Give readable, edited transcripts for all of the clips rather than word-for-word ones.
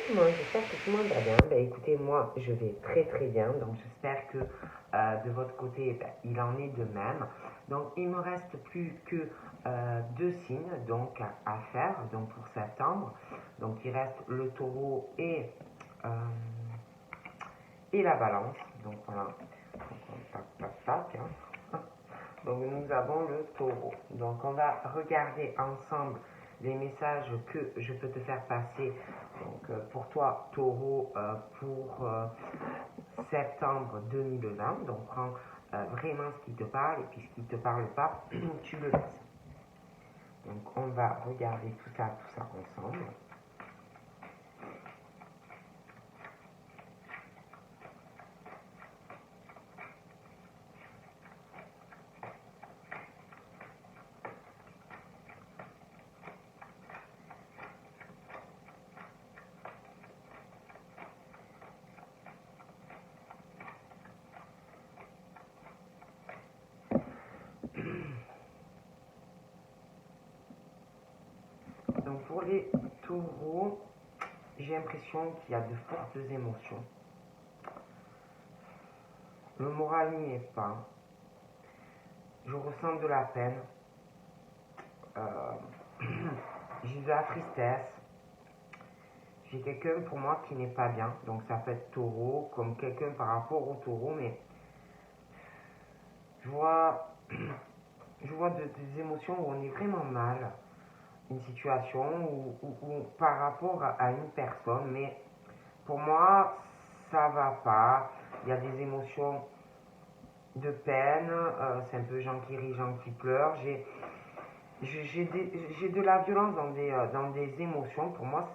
tout le monde, j'espère que tout le monde va bien. Écoutez, moi je vais très très bien, donc j'espère que de votre côté il en est de même. Donc il me reste plus que deux signes donc à faire donc pour septembre. Donc il reste le taureau euh, et la balance. Donc voilà, donc, tac tac tac. Hein. Donc nous avons le taureau. Donc on va regarder ensemble les messages que je peux te faire passer. Donc pour toi, taureau, pour septembre 2020. Donc prends vraiment ce qui te parle et puis ce qui ne te parle pas, tu le laisses. Donc on va regarder tout ça ensemble. Donc pour les taureaux, j'ai l'impression qu'il y a de fortes émotions. Le moral n'y est pas. Je ressens de la peine. J'ai de la tristesse. J'ai quelqu'un pour moi qui n'est pas bien. Donc ça peut être taureau, comme quelqu'un par rapport au taureau, mais je vois, des émotions où on est vraiment mal. Une situation ou par rapport à une personne, mais pour moi, ça va pas. Il y a des émotions de peine, c'est un peu gens qui rient, gens qui pleurent. J'ai de la violence dans des émotions. Pour moi,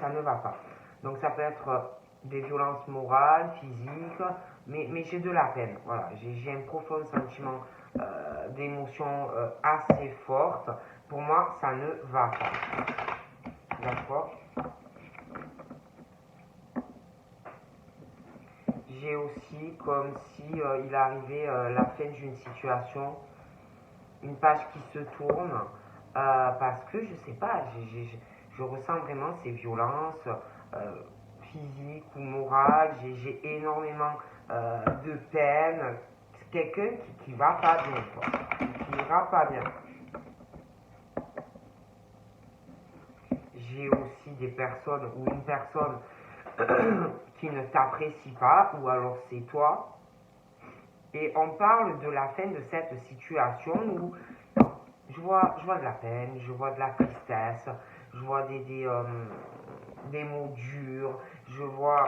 ça ne va pas. Donc ça peut être des violences morales, physiques, mais j'ai de la peine. Voilà, j'ai un profond sentiment d'émotion assez forte. Pour moi, ça ne va pas. D'accord. J'ai aussi comme si il arrivait la fin d'une situation, une page qui se tourne, parce que je sais pas, je ressens vraiment ces violences physiques ou morales, j'ai énormément de peine. C'est quelqu'un qui va pas bien, quoi, qui ira pas bien. J'ai aussi des personnes ou une personne qui ne t'apprécie pas, ou alors c'est toi. Et on parle de la fin de cette situation où je vois de la peine, je vois de la tristesse, je vois des mots durs, je vois,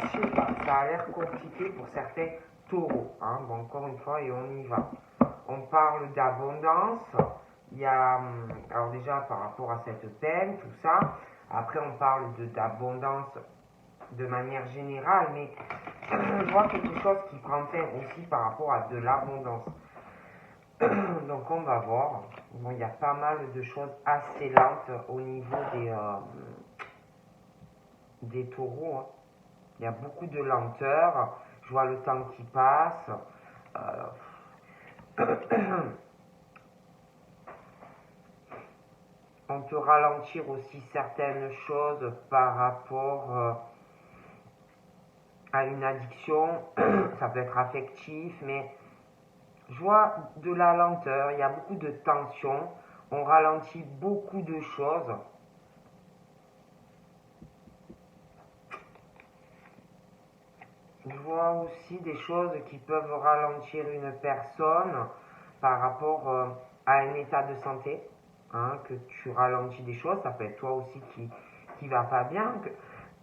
je sais pas, ça a l'air compliqué pour certains taureaux. Hein. Bon, encore une fois, et on y va. On parle d'abondance, il y a, alors déjà par rapport à cette peine, tout ça, après on parle d'abondance de manière générale, mais je vois quelque chose qui prend fin aussi par rapport à de l'abondance. Donc on va voir. Bon, il y a pas mal de choses assez lentes au niveau des taureaux. Hein. Il y a beaucoup de lenteur. Je vois le temps qui passe. On peut ralentir aussi certaines choses par rapport à une addiction. Ça peut être affectif, mais je vois de la lenteur. Il y a beaucoup de tension. On ralentit beaucoup de choses. Je vois aussi des choses qui peuvent ralentir une personne par rapport à un état de santé, hein, que tu ralentis des choses, ça peut être toi aussi qui va pas bien,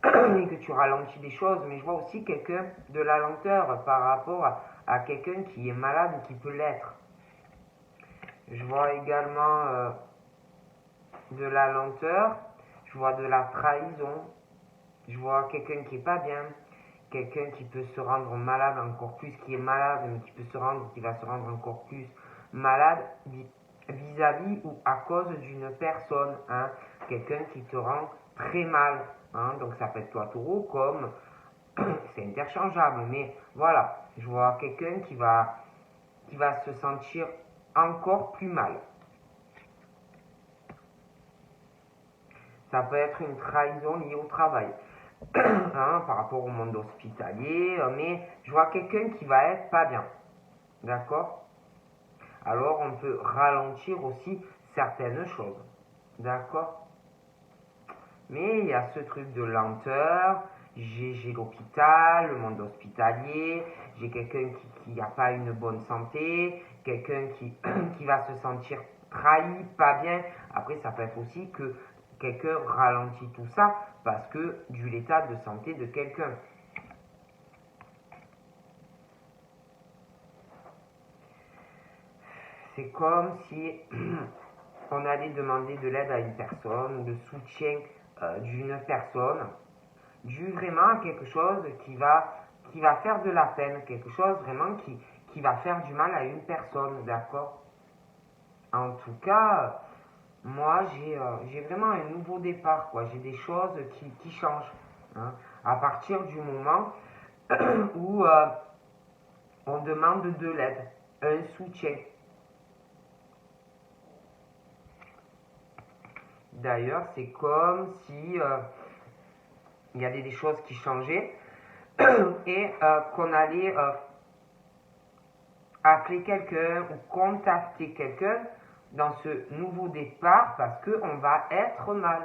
et que tu ralentis des choses, mais je vois aussi quelqu'un de la lenteur par rapport à quelqu'un qui est malade ou qui peut l'être. Je vois également de la lenteur, je vois de la trahison, je vois quelqu'un qui est pas bien, quelqu'un qui peut se rendre malade encore plus, qui est malade, mais qui va se rendre encore plus malade vis-à-vis ou à cause d'une personne, hein, quelqu'un qui te rend très mal, hein, donc ça peut être toi taureau comme, c'est interchangeable, mais voilà, je vois quelqu'un qui va se sentir encore plus mal. Ça peut être une trahison liée au travail, hein, par rapport au monde hospitalier, mais je vois quelqu'un qui va être pas bien. D'accord? Alors on peut ralentir aussi certaines choses. D'accord? Mais il y a ce truc de lenteur. J'ai l'hôpital, le monde hospitalier, j'ai quelqu'un qui n'a pas une bonne santé, quelqu'un qui va se sentir trahi, pas bien. Après, ça peut être aussi que quelqu'un ralentit tout ça parce que du l'état de santé de quelqu'un. C'est comme si on allait demander de l'aide à une personne ou le soutien d'une personne dû vraiment à quelque chose qui va faire de la peine, quelque chose vraiment qui va faire du mal à une personne, d'accord? En tout cas, moi j'ai vraiment un nouveau départ, quoi. J'ai des choses qui changent, hein, à partir du moment où on demande de l'aide, un soutien. D'ailleurs, c'est comme si il y avait des choses qui changeaient et qu'on allait appeler quelqu'un ou contacter quelqu'un dans ce nouveau départ parce qu'on va être mal.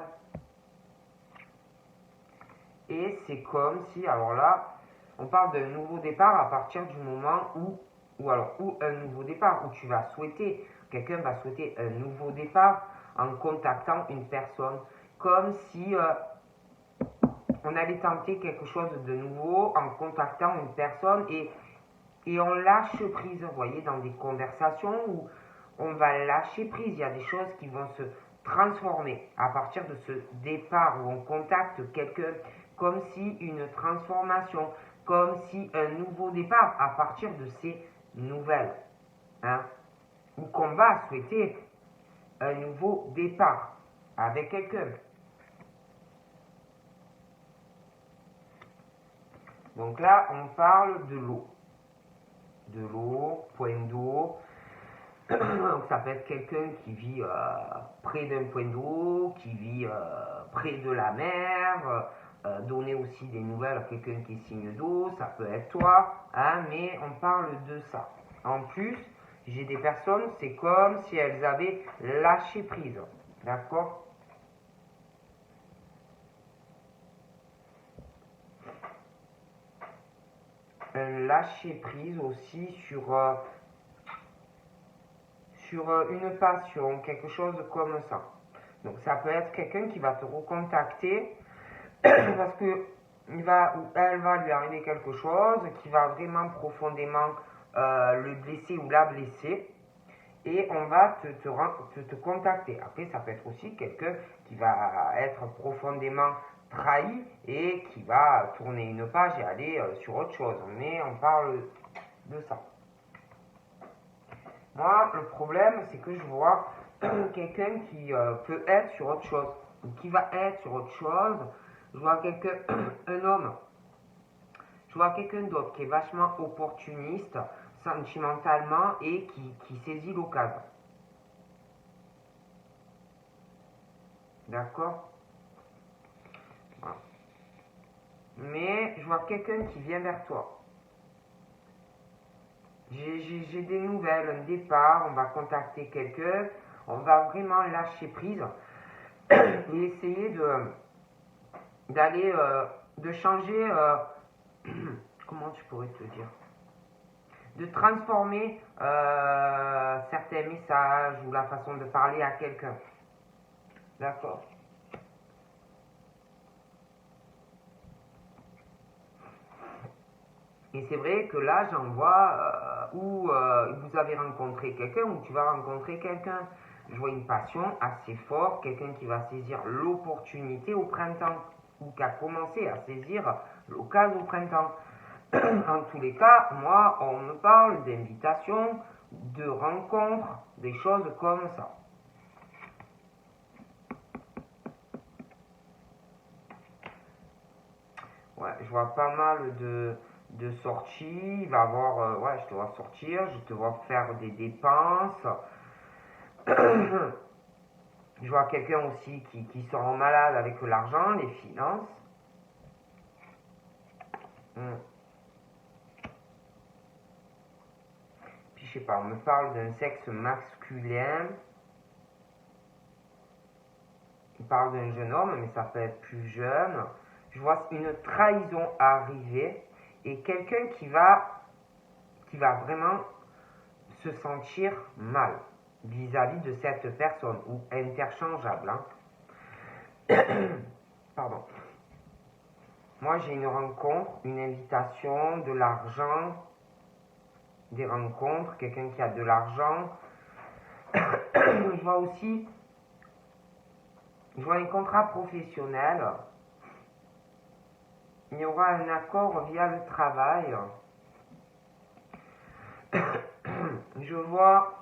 Et c'est comme si, alors là, on parle d'un nouveau départ à partir du moment ou un nouveau départ, où tu vas souhaiter, quelqu'un va souhaiter un nouveau départ en contactant une personne, comme si on allait tenter quelque chose de nouveau en contactant une personne et on lâche prise, vous voyez, dans des conversations où on va lâcher prise, il y a des choses qui vont se transformer à partir de ce départ où on contacte quelqu'un, comme si une transformation, comme si un nouveau départ à partir de ces nouvelles, hein, ou qu'on va souhaiter un nouveau départ avec quelqu'un. Donc là, on parle de l'eau. De l'eau, point d'eau. Donc ça peut être quelqu'un qui vit près d'un point d'eau, qui vit près de la mer, donner aussi des nouvelles à quelqu'un qui est signe d'eau, ça peut être toi, hein, mais on parle de ça. En plus, j'ai des personnes, c'est comme si elles avaient lâché prise, d'accord? Lâcher prise aussi sur une passion, quelque chose comme ça. Donc ça peut être quelqu'un qui va te recontacter parce que il va ou elle va lui arriver quelque chose qui va vraiment profondément le blesser ou la blesser et on va te contacter. Après, ça peut être aussi quelqu'un qui va être profondément trahi et qui va tourner une page et aller sur autre chose. Mais on parle de ça. Moi, le problème, c'est que je vois quelqu'un qui peut être sur autre chose, ou qui va être sur autre chose. Je vois quelqu'un, un homme, je vois quelqu'un d'autre qui est vachement opportuniste, sentimentalement, et qui saisit l'occasion. D'accord? Voilà. Mais je vois quelqu'un qui vient vers toi. J'ai des nouvelles, un départ, on va contacter quelqu'un, on va vraiment lâcher prise et essayer d'aller, de changer, comment tu pourrais te dire, de transformer certains messages ou la façon de parler à quelqu'un. D'accord? Et c'est vrai que là, j'en vois où vous avez rencontré quelqu'un, ou tu vas rencontrer quelqu'un. Je vois une passion assez forte, quelqu'un qui va saisir l'opportunité au printemps, ou qui a commencé à saisir l'occasion au printemps. En tous les cas, moi, on me parle d'invitation, de rencontres, des choses comme ça. Ouais, je vois pas mal de sorties. Il va y avoir, ouais, je te vois sortir, je te vois faire des dépenses. Je vois quelqu'un aussi qui sera malade avec l'argent, les finances. Puis je sais pas, on me parle d'un sexe masculin. On parle d'un jeune homme, mais ça peut être plus jeune. Je vois une trahison arriver et quelqu'un qui va vraiment se sentir mal vis-à-vis de cette personne ou interchangeable. Pardon. Moi, j'ai une rencontre, une invitation, de l'argent, des rencontres, quelqu'un qui a de l'argent. Je vois aussi, un contrat professionnel. Il y aura un accord via le travail. Je vois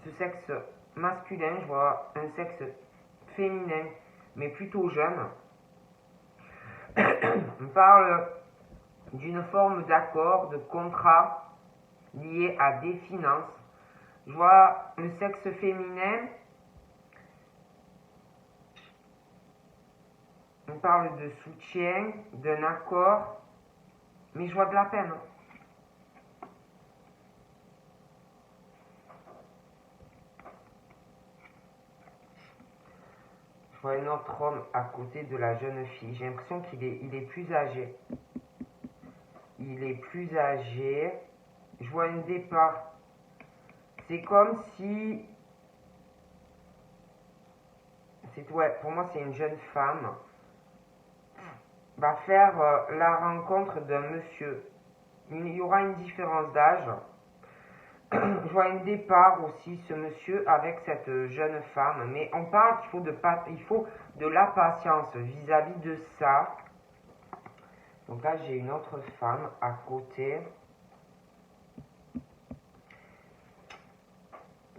ce sexe masculin, je vois un sexe féminin, mais plutôt jeune. On parle d'une forme d'accord, de contrat lié à des finances. Je vois le sexe féminin. On parle de soutien, d'un accord, mais je vois de la peine. Je vois un autre homme à côté de la jeune fille. J'ai l'impression qu'il est plus âgé. Il est plus âgé. Je vois un départ. C'est comme si... pour moi, c'est une jeune femme. Va faire la rencontre d'un monsieur. Il y aura une différence d'âge. Je vois un départ aussi, ce monsieur avec cette jeune femme. Mais on parle qu'il faut de la patience vis-à-vis de ça. Donc là, j'ai une autre femme à côté.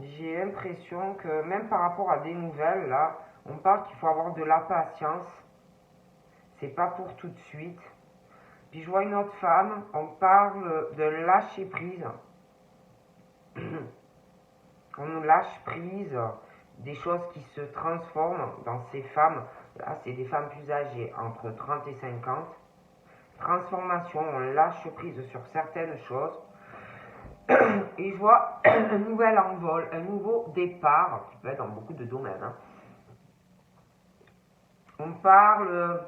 J'ai l'impression que même par rapport à des nouvelles, là, on parle qu'il faut avoir de la patience. C'est pas pour tout de suite. Puis je vois une autre femme, on parle de lâcher prise. On nous lâche prise, des choses qui se transforment dans ces femmes. Là, c'est des femmes plus âgées, entre 30 et 50. Transformation, on lâche prise sur certaines choses. Et je vois un nouvel envol, un nouveau départ, qui peut être dans beaucoup de domaines. On parle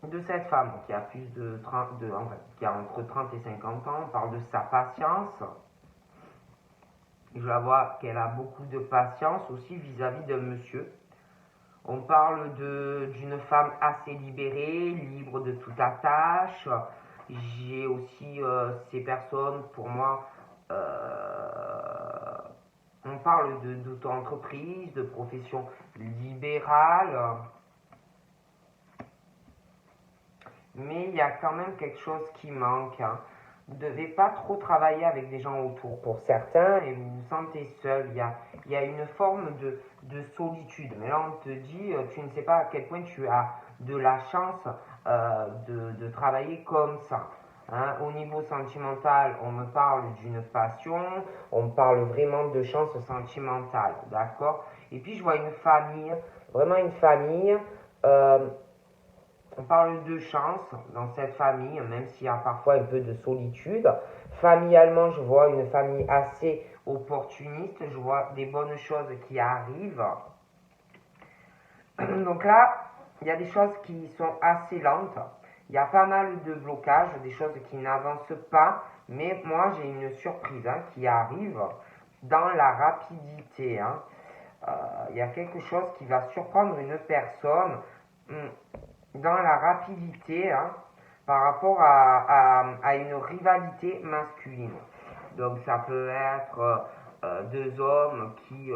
de cette femme qui a plus de 30, qui a entre 30 et 50 ans. On parle de sa patience. Je la vois qu'elle a beaucoup de patience aussi vis-à-vis d'un monsieur. On parle d'une femme assez libérée, libre de toute attache. J'ai aussi ces personnes, pour moi, on parle d'auto-entreprise, de profession libérale. Mais il y a quand même quelque chose qui manque. Vous ne devez pas trop travailler avec des gens autour pour certains et vous vous sentez seul. Il y a une forme de solitude. Mais là, on te dit, tu ne sais pas à quel point tu as de la chance de travailler comme ça. Au niveau sentimental, on me parle d'une passion, on me parle vraiment de chance sentimentale, d'accord? Et puis, je vois une famille, vraiment une famille. On parle de chance dans cette famille, même s'il y a parfois un peu de solitude. Familialement, je vois une famille assez opportuniste. Je vois des bonnes choses qui arrivent. Donc là, il y a des choses qui sont assez lentes. Il y a pas mal de blocages, des choses qui n'avancent pas. Mais moi, j'ai une surprise qui arrive dans la rapidité. Il y a quelque chose qui va surprendre une personne dans la rapidité par rapport à une rivalité masculine. Donc ça peut être deux hommes qui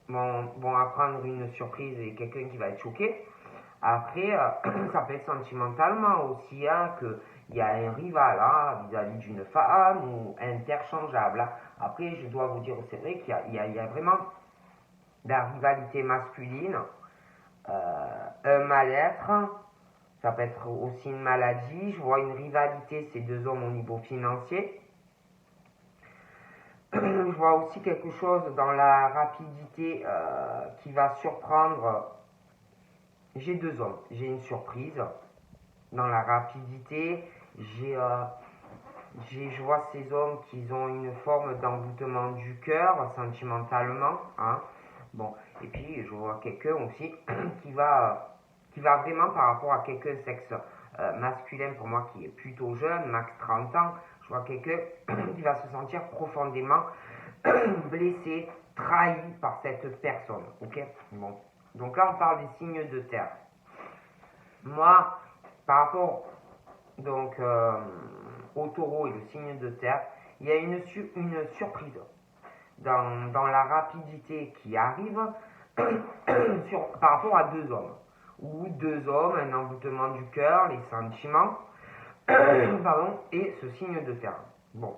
vont apprendre une surprise et quelqu'un qui va être choqué. Après, ça peut être sentimentalement aussi qu'il y a un rival vis-à-vis d'une femme ou interchangeable. Après, je dois vous dire, c'est vrai qu'il y a vraiment de la rivalité masculine. Un mal-être, ça peut être aussi une maladie. Je vois une rivalité, ces deux hommes au niveau financier. Je vois aussi quelque chose dans la rapidité qui va surprendre. J'ai deux hommes. J'ai une surprise dans la rapidité. Je vois ces hommes qui ont une forme d'envoûtement du cœur sentimentalement. Hein. Bon, et puis je vois quelqu'un aussi qui va vraiment par rapport à quelqu'un sexe masculin pour moi qui est plutôt jeune, max 30 ans. Je vois quelqu'un qui va se sentir profondément blessé, trahi par cette personne. Ok. Bon. Donc là, on parle des signes de terre. Moi, par rapport donc au taureau et le signe de terre, il y a une surprise dans la rapidité qui arrive par rapport à deux hommes. Ou deux hommes, un envoûtement du cœur, les sentiments, pardon, et ce signe de terre. Bon.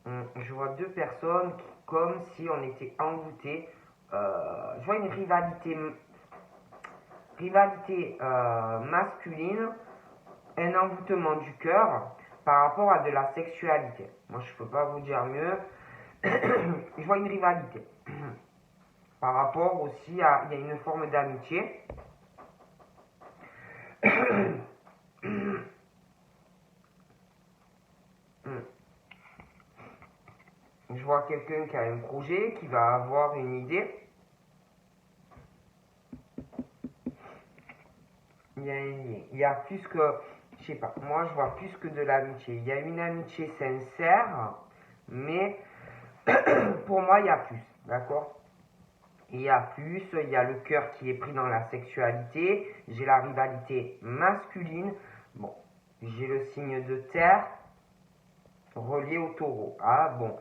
Je vois deux personnes comme si on était envoûtés. Je vois une rivalité masculine, un envoûtement du cœur par rapport à de la sexualité. Moi, je ne peux pas vous dire mieux. Je vois une rivalité. Par rapport aussi à, il y a une forme d'amitié. Je vois quelqu'un qui a un projet, qui va avoir une idée. Il y a plus que, je sais pas, moi je vois plus que de l'amitié. Il y a une amitié sincère, mais pour moi il y a plus, d'accord? Il y a plus, il y a le cœur qui est pris dans la sexualité, j'ai la rivalité masculine, bon, j'ai le signe de terre relié au taureau. Ah bon.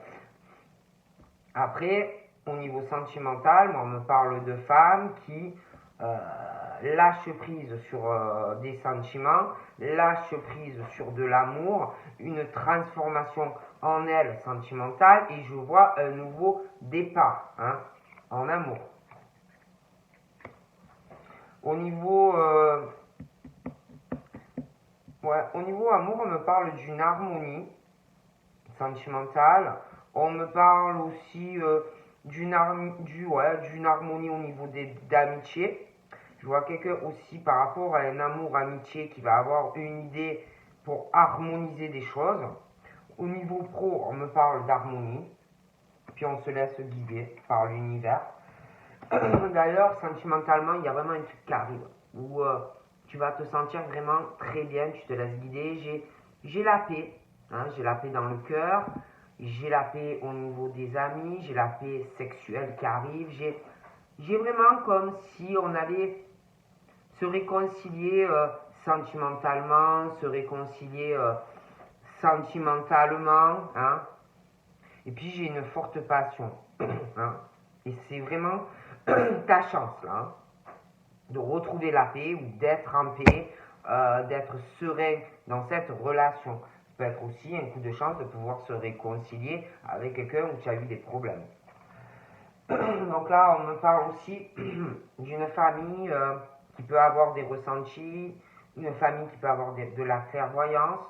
Après, au niveau sentimental, moi, on me parle de femmes qui lâchent prise sur des sentiments, lâchent prise sur de l'amour, une transformation en elles sentimentale, et je vois un nouveau départ hein, en amour. Au niveau, au niveau amour, on me parle d'une harmonie sentimentale. On me parle aussi d'une harmonie au niveau d'amitié. Je vois quelqu'un aussi par rapport à un amour-amitié qui va avoir une idée pour harmoniser des choses. Au niveau pro, on me parle d'harmonie. Puis on se laisse guider par l'univers. D'ailleurs, sentimentalement, il y a vraiment un truc qui arrive où tu vas te sentir vraiment très bien, tu te laisses guider. J'ai la paix, hein, j'ai la paix dans le cœur, j'ai la paix au niveau des amis, j'ai la paix sexuelle qui arrive, j'ai vraiment comme si on allait se réconcilier sentimentalement, se réconcilier sentimentalement, hein. Et puis j'ai une forte passion, hein. Et c'est vraiment ta chance là, hein, de retrouver la paix ou d'être en paix, d'être serein dans cette relation. Ça peut être aussi un coup de chance de pouvoir se réconcilier avec quelqu'un où tu as eu des problèmes. Donc là, on me parle aussi d'une famille qui peut avoir des ressentis, une famille qui peut avoir de la clairvoyance.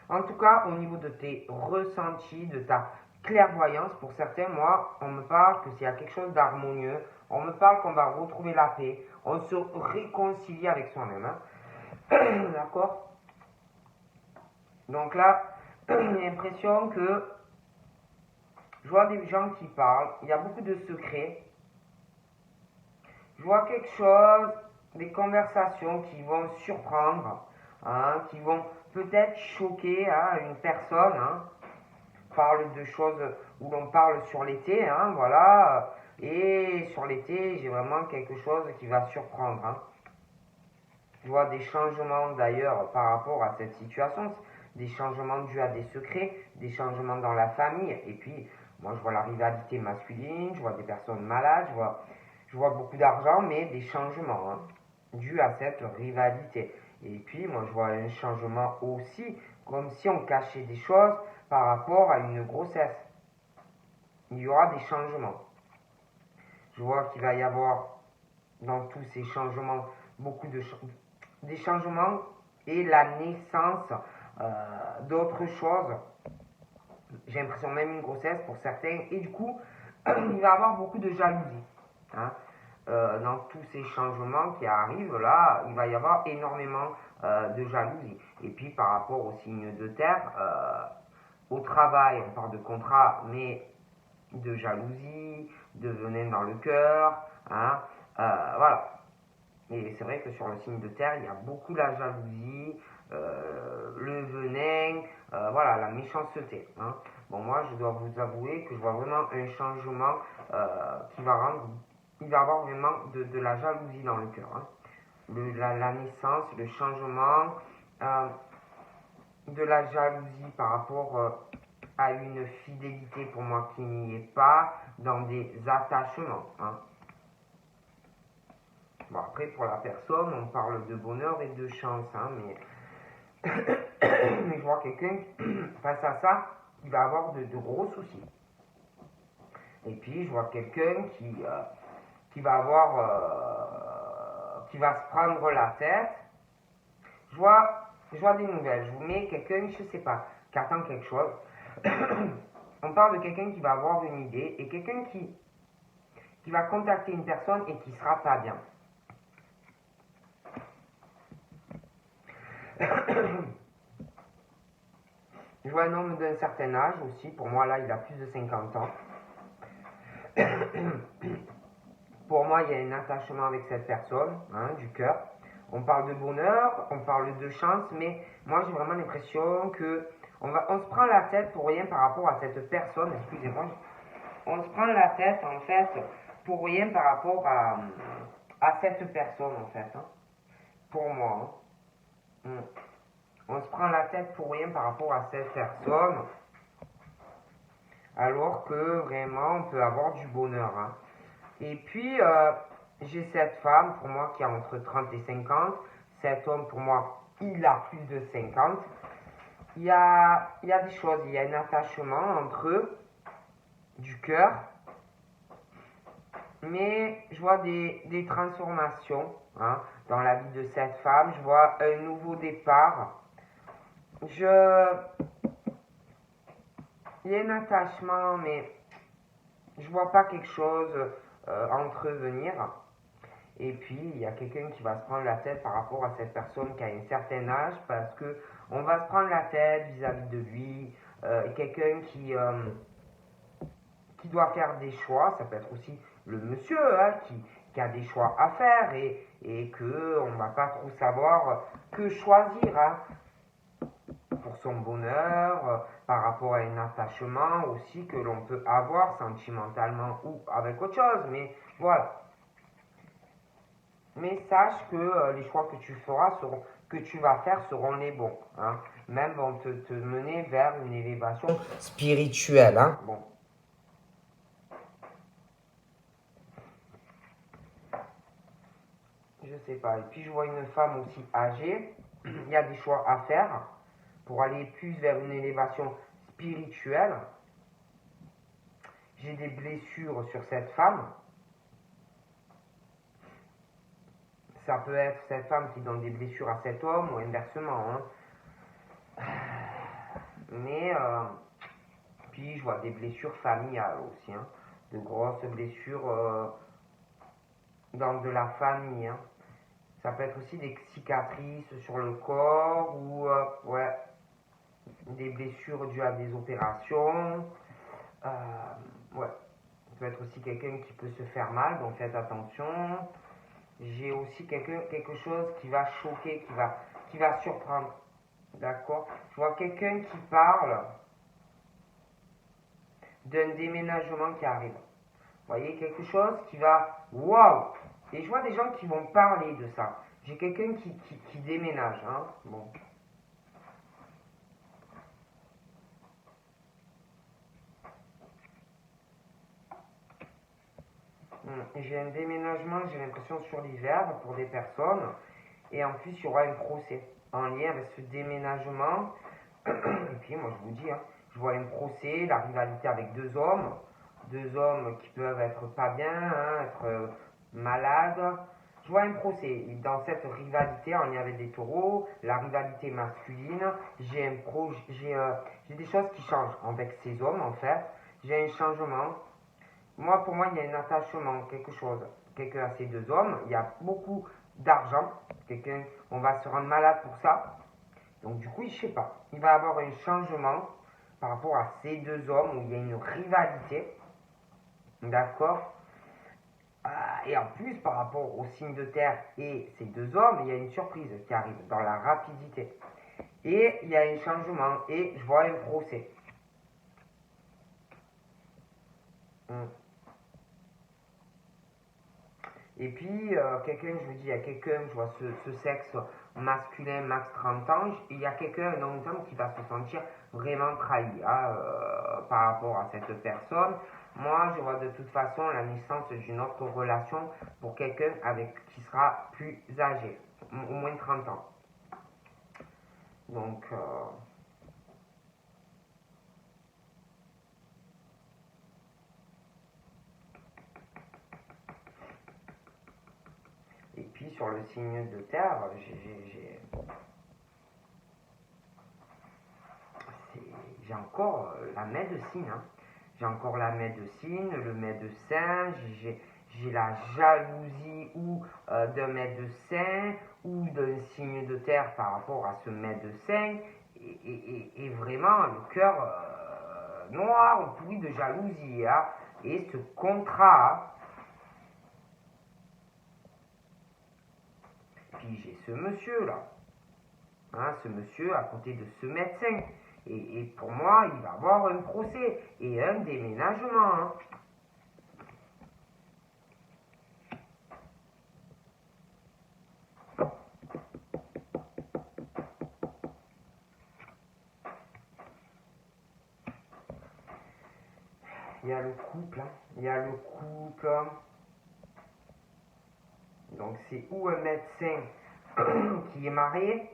En tout cas, au niveau de tes ressentis, de ta clairvoyance, pour certains, moi, on me parle que s'il y a quelque chose d'harmonieux, on me parle qu'on va retrouver la paix, on se réconcilie avec soi-même. Hein. D'accord? Donc là, j'ai l'impression que je vois des gens qui parlent, il y a beaucoup de secrets. Je vois quelque chose, des conversations qui vont surprendre, hein, qui vont peut-être choquer hein, une personne. Hein. On parle de choses où l'on parle sur l'été, hein, voilà. Et sur l'été, j'ai vraiment quelque chose qui va surprendre. Hein. Je vois des changements d'ailleurs par rapport à cette situation, des changements dus à des secrets, des changements dans la famille. Et puis, moi, je vois la rivalité masculine, je vois des personnes malades, je vois beaucoup d'argent, mais des changements hein, dus à cette rivalité. Et puis, moi, je vois un changement aussi, comme si on cachait des choses par rapport à une grossesse. Il y aura des changements. Je vois qu'il va y avoir dans tous ces changements beaucoup des changements et la naissance d'autres choses. J'ai l'impression même une grossesse pour certains. Et du coup, il va y avoir beaucoup de jalousie. Hein. Dans tous ces changements qui arrivent là, il va y avoir énormément de jalousie. Et puis par rapport aux signes de terre, au travail, on parle de contrat, mais de jalousie, de venin dans le cœur, hein, voilà. Et c'est vrai que sur le signe de terre, il y a beaucoup la jalousie, le venin, voilà, la méchanceté. Hein. Bon, moi, je dois vous avouer que je vois vraiment un changement qui va rendre, il va y avoir vraiment de la jalousie dans le cœur. Hein. La naissance, le changement, de la jalousie par rapport à une fidélité pour moi qui n'y est pas, dans des attachements. Hein. Bon, après, pour la personne, on parle de bonheur et de chance, hein, mais je vois quelqu'un, face à ça, il va avoir de gros soucis. Et puis, je vois quelqu'un qui va avoir, qui va se prendre la tête. Je vois des nouvelles. Je vous mets quelqu'un, je sais pas, qui attend quelque chose. On parle de quelqu'un qui va avoir une idée et quelqu'un qui va contacter une personne et qui sera pas bien. Je vois un homme d'un certain âge aussi. Pour moi, là, il a plus de 50 ans. Pour moi, il y a un attachement avec cette personne, hein, du cœur. On parle de bonheur, on parle de chance, mais moi, j'ai vraiment l'impression que on se prend la tête pour rien par rapport à cette personne. Excusez-moi. On se prend la tête, en fait, pour rien par rapport à cette personne, en fait. Hein. Pour moi. Hein. On se prend la tête pour rien par rapport à cette personne, alors que vraiment, on peut avoir du bonheur. Hein. Et puis, j'ai cette femme, pour moi, qui a entre 30 et 50. Cet homme, pour moi, il a plus de 50. Il y a des choses, il y a un attachement entre eux, du cœur. Mais je vois des transformations, hein, dans la vie de cette femme. Je vois un nouveau départ. Il y a un attachement, mais je vois pas quelque chose entrevenir. Et puis, il y a quelqu'un qui va se prendre la tête par rapport à cette personne qui a un certain âge, parce que on va se prendre la tête vis-à-vis de lui. Quelqu'un qui doit faire des choix, ça peut être aussi le monsieur, hein, qui a des choix à faire et que on va pas trop savoir que choisir, hein, pour son bonheur, par rapport à un attachement aussi que l'on peut avoir sentimentalement ou avec autre chose. Mais voilà. Mais sache que les choix que tu feras que tu vas faire seront les bons. Hein. Même vont te mener vers une élévation spirituelle. Hein. Bon. Je sais pas. Et puis je vois une femme aussi âgée. Il y a des choix à faire pour aller plus vers une élévation spirituelle. J'ai des blessures sur cette femme. Ça peut être cette femme qui donne des blessures à cet homme ou inversement. Hein. Mais, puis je vois des blessures familiales aussi. Hein. De grosses blessures dans de la famille. Hein. Ça peut être aussi des cicatrices sur le corps ou ouais, des blessures dues à des opérations. Ouais. Ça peut être aussi quelqu'un qui peut se faire mal, donc faites attention. J'ai aussi quelque chose qui va choquer, qui va surprendre. D'accord? Je vois quelqu'un qui parle d'un déménagement qui arrive. Vous voyez, quelque chose qui va... Waouh! Et je vois des gens qui vont parler de ça. J'ai quelqu'un qui déménage. Hein? Bon. J'ai un déménagement, j'ai l'impression, sur l'hiver pour des personnes. Et en plus, il y aura un procès en lien avec ce déménagement. Et puis, moi, je vous dis, hein, je vois un procès, la rivalité avec deux hommes qui peuvent être pas bien, hein, être malades. je vois un procès. Dans cette rivalité, on y avait des taureaux, la rivalité masculine, j'ai des choses qui changent avec ces hommes en fait. J'ai un changement. Moi, pour moi, il y a un attachement, quelque chose. Quelqu'un à ces deux hommes, il y a beaucoup d'argent. Quelqu'un, on va se rendre malade pour ça. Donc du coup, je sais pas. Il va y avoir un changement par rapport à ces deux hommes où il y a une rivalité. D'accord. Et en plus, par rapport au signe de terre et ces deux hommes, il y a une surprise qui arrive dans la rapidité. Et il y a un changement et je vois un procès. Et puis, quelqu'un, je me dis, il y a quelqu'un, je vois ce sexe masculin, max 30 ans, il y a quelqu'un, un homme qui va se sentir vraiment trahi par rapport à cette personne. Moi, je vois de toute façon la naissance d'une autre relation pour quelqu'un avec qui sera plus âgé, au moins 30 ans. Donc, et puis sur le signe de terre, j'ai encore la médecine. Hein. J'ai encore la médecine, le médecin, j'ai la jalousie ou d'un médecin ou d'un signe de terre par rapport à ce médecin. Et vraiment, le cœur noir, pourri de jalousie. Hein. Et ce contrat. Puis j'ai ce monsieur là. Hein, ce monsieur à côté de ce médecin. Et pour moi, il va avoir un procès et un déménagement. Hein. Il y a le couple. Hein. Il y a le couple. Donc c'est ou un médecin qui est marié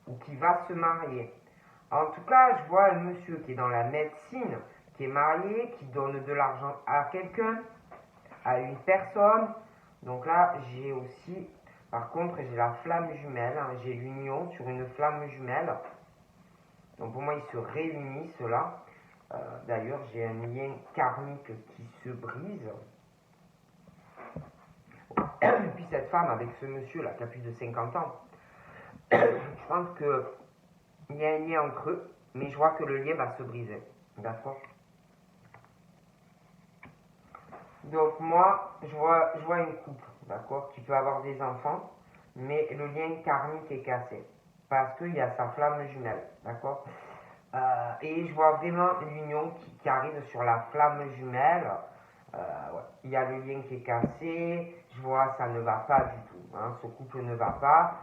ou qui va se marier. En tout cas, je vois un monsieur qui est dans la médecine, qui est marié, qui donne de l'argent à quelqu'un, à une personne. Donc là, j'ai aussi, par contre, j'ai la flamme jumelle, hein, j'ai l'union sur une flamme jumelle. Donc pour moi, ils se réunissent là. D'ailleurs, j'ai un lien karmique qui se brise. Et puis cette femme avec ce monsieur là qui a plus de 50 ans, je pense qu'il y a un lien entre eux, mais je vois que le lien va se briser. D'accord. Donc moi, je vois une couple, d'accord, qui peut avoir des enfants, mais le lien karmique est cassé. Parce qu'il y a sa flamme jumelle, d'accord. Et je vois vraiment l'union qui arrive sur la flamme jumelle. Ouais. Il y a le lien qui est cassé, je vois ça ne va pas du tout. Hein. Ce couple ne va pas,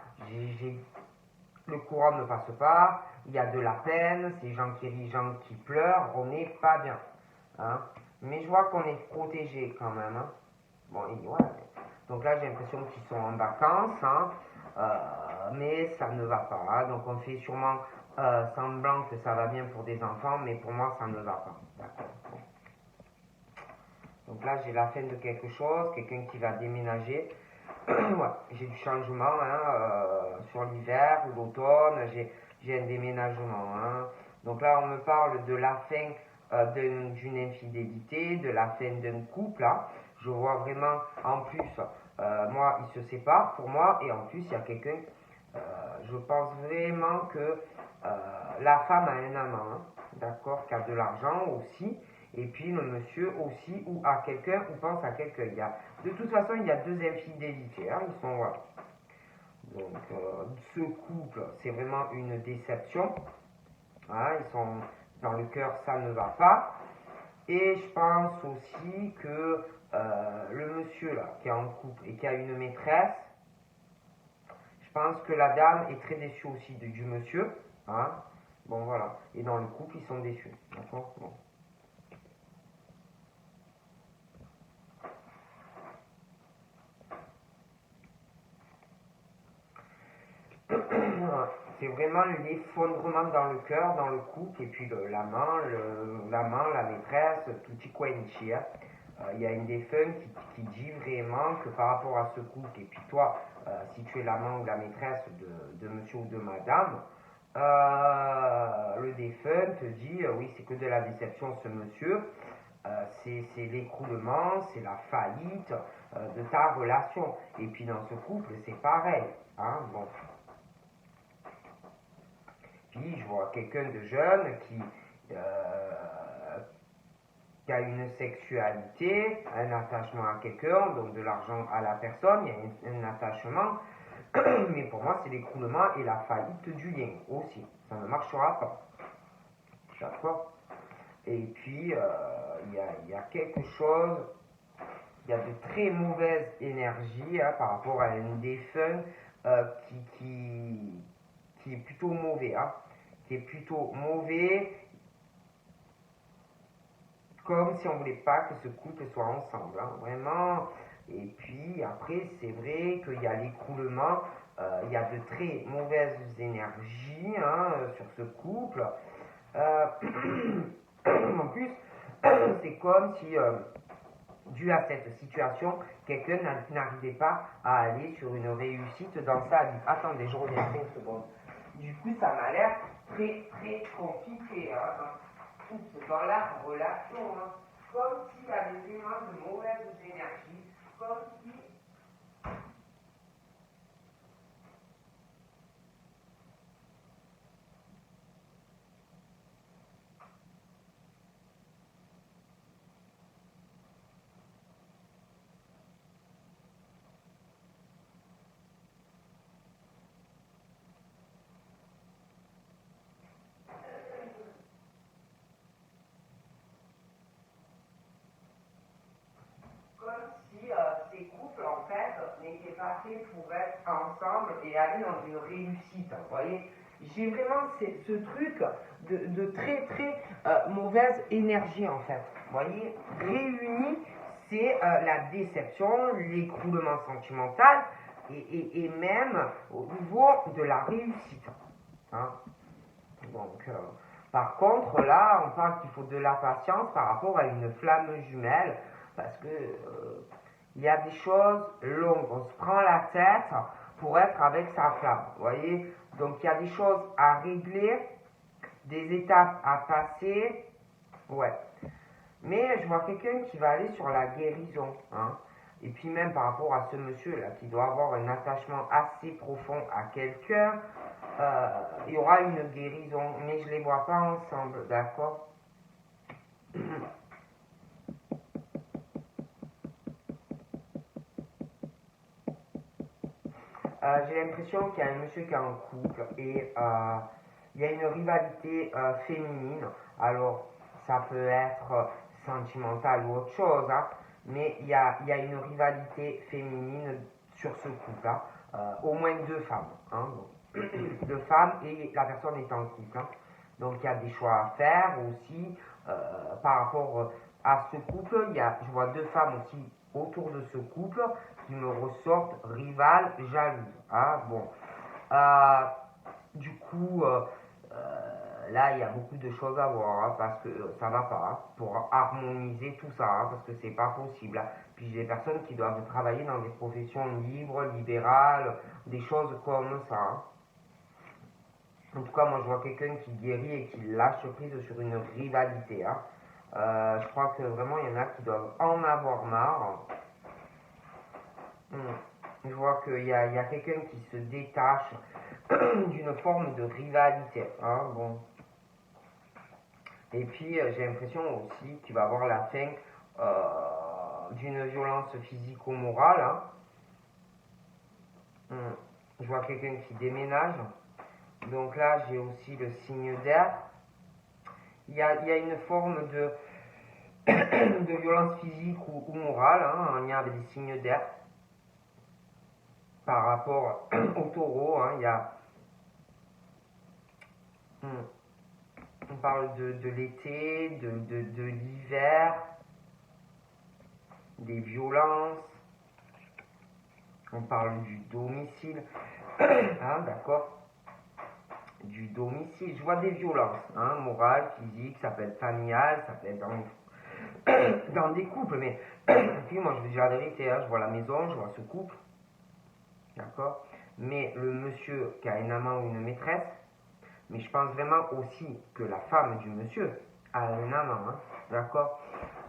le courant ne passe pas, il y a de la peine, c'est gens qui rient, gens qui pleurent, on n'est pas bien. Hein. Mais je vois qu'on est protégé quand même. Hein. Bon, et ouais. Donc là, j'ai l'impression qu'ils sont en vacances, hein. Mais ça ne va pas. Hein. Donc on fait sûrement semblant que ça va bien pour des enfants, mais pour moi, ça ne va pas. D'accord. Bon. Donc là, j'ai la fin de quelque chose, quelqu'un qui va déménager. Ouais, j'ai du changement hein, sur l'hiver ou l'automne, j'ai un déménagement. Hein. Donc là, on me parle de la fin d'une infidélité, de la fin d'un couple. Hein. Je vois vraiment, en plus, moi, ils se séparent pour moi, et en plus, il y a quelqu'un, je pense vraiment que la femme a un amant, hein, d'accord, qui a de l'argent aussi, et puis le monsieur aussi, ou à quelqu'un, ou pense à quelqu'un. De toute façon, il y a deux infidélités, hein, ils sont, voilà. Donc, ce couple, c'est vraiment une déception, hein, ils sont dans le cœur, ça ne va pas, et je pense aussi que le monsieur, là, qui est en couple et qui a une maîtresse, je pense que la dame est très déçue aussi du monsieur, hein, bon, voilà, et dans le couple, ils sont déçus, d'accord, bon. C'est vraiment l'effondrement dans le cœur, dans le couple, et puis l'amant, la maîtresse, tutti quanti. Hein. il y a une des fun qui dit vraiment que par rapport à ce couple, et puis toi, si tu es l'amant ou la maîtresse de monsieur ou de madame, le défunt te dit oui, c'est que de la déception ce monsieur, c'est l'écroulement, c'est la faillite de ta relation. Et puis dans ce couple, c'est pareil. Hein, bon. Puis je vois quelqu'un de jeune qui a une sexualité, un attachement à quelqu'un, donc de l'argent à la personne, il y a un attachement, mais pour moi c'est l'écroulement et la faillite du lien aussi. Ça ne marchera pas. D'accord. Et puis il y a quelque chose, il y a de très mauvaises énergies hein, par rapport à un défunt qui est plutôt mauvais. Hein, qui est plutôt mauvais, comme si on ne voulait pas que ce couple soit ensemble, hein, vraiment. Et puis après, c'est vrai qu'il y a l'écroulement, il y a de très mauvaises énergies hein, sur ce couple. En plus, c'est comme si, dû à cette situation, quelqu'un n'arrivait pas à aller sur une réussite dans sa vie. Attendez, je reviens 5 secondes. Du coup, ça m'a l'air très très compliqué. Hein. Dans la relation, hein, comme s'il y avait vraiment de mauvaises énergies, comme si ces couples en fait n'étaient pas faits pour être ensemble et aller dans une réussite. Vous voyez, j'ai vraiment ce truc de très très mauvaise énergie en fait. Vous voyez, réunis, c'est la déception, l'écroulement sentimental et même au niveau de la réussite. Hein. Donc, par contre, là, on parle qu'il faut de la patience par rapport à une flamme jumelle, parce que il y a des choses longues. On se prend la tête pour être avec sa flamme. Vous voyez? Donc, il y a des choses à régler, des étapes à passer. Ouais. Mais je vois quelqu'un qui va aller sur la guérison. Hein. Et puis même par rapport à ce monsieur-là, qui doit avoir un attachement assez profond à quelqu'un, il y aura une guérison, mais je ne les vois pas ensemble, d'accord. J'ai l'impression qu'il y a un monsieur qui est en couple et il y a une rivalité féminine. Alors, ça peut être sentimental ou autre chose, hein, mais il y a une rivalité féminine sur ce couple. Hein. Au moins deux femmes. Hein, deux femmes et la personne est en couple. Hein. Donc, il y a des choix à faire aussi par rapport à ce couple. Je vois deux femmes aussi autour de ce couple qui me ressortent rivales, jalouses. Hein, bon. Du coup, là, il y a beaucoup de choses à voir hein, parce que ça va pas hein, pour harmoniser tout ça hein, parce que c'est pas possible. Hein. Puis j'ai des personnes qui doivent travailler dans des professions libres, libérales, des choses comme ça. Hein. En tout cas, moi, je vois quelqu'un qui guérit et qui lâche prise sur une rivalité. Hein. Je crois que vraiment, il y en a qui doivent en avoir marre. Je vois qu'il y a quelqu'un qui se détache d'une forme de rivalité. Hein, bon. Et puis, j'ai l'impression aussi qu'il va avoir la fin d'une violence physico-morale. Hein. Je vois quelqu'un qui déménage. Donc là, j'ai aussi le signe d'air. Il y a une forme de, de violence physique ou morale hein, en lien avec des signes d'air. Par rapport au taureau, hein, il y a... On parle de l'été, de l'hiver, des violences. On parle du domicile. Hein, d'accord. Du domicile. Je vois des violences, hein, morales, physiques, ça peut être familial, ça peut être dans des couples, mais puis moi je veux dire la vérité, hein, je vois la maison, je vois ce couple, d'accord, mais le monsieur qui a une amant ou une maîtresse, mais je pense vraiment aussi que la femme du monsieur a un amant, hein, d'accord.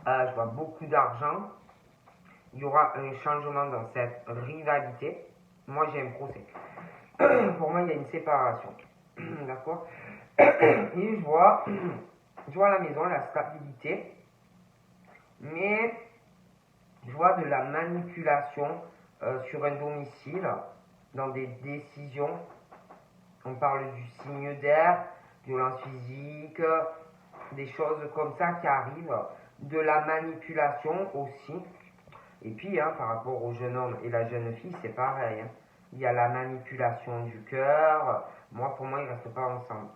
Je vois beaucoup d'argent, il y aura un changement dans cette rivalité. Moi j'ai un procès. Pour moi il y a une séparation, d'accord. Et je vois la maison, la stabilité, mais je vois de la manipulation sur un domicile, dans des décisions. On parle du signe d'air, violence physique, des choses comme ça qui arrivent, de la manipulation aussi. Et puis, hein, par rapport au jeune homme et la jeune fille, c'est pareil. Hein. Il y a la manipulation du cœur. Moi, pour moi, ils ne restent pas ensemble.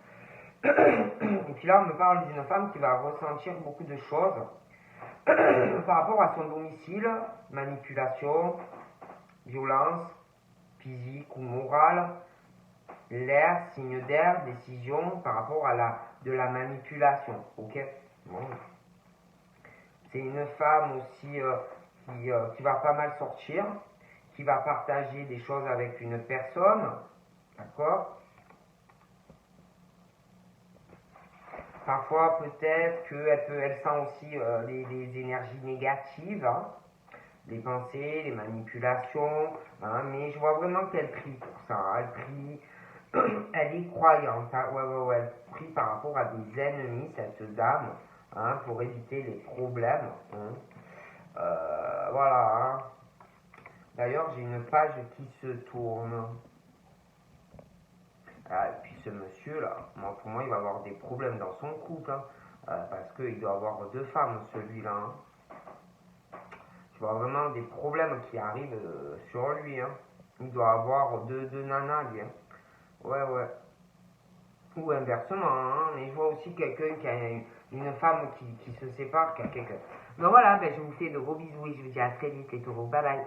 Et puis là, on me parle d'une femme qui va ressentir beaucoup de choses par rapport à son domicile, manipulation, violence physique ou morale, l'air, signe d'air, décision par rapport à de la manipulation. Ok, bon. C'est une femme aussi qui va pas mal sortir, qui va partager des choses avec une personne, d'accord. Parfois, peut-être elle sent aussi des énergies négatives, hein, des pensées, des manipulations, hein, mais je vois vraiment qu'elle prie pour ça. Hein, elle prie, elle est croyante. Hein, ouais, elle prie par rapport à des ennemis, cette dame, hein, pour éviter les problèmes. Hein. Voilà. Hein. D'ailleurs, j'ai une page qui se tourne. Ah, et puis ce monsieur-là, pour moi, il va avoir des problèmes dans son couple, hein, parce qu'il doit avoir deux femmes, celui-là. Hein. Je vois vraiment des problèmes qui arrivent sur lui. Hein. Il doit avoir deux nanas, lui. Hein. Ouais. Ou inversement, hein, mais je vois aussi quelqu'un qui a une femme qui se sépare, qui a quelqu'un. Donc voilà, je vous fais de gros bisous et je vous dis à très vite les taureaux. Bye bye.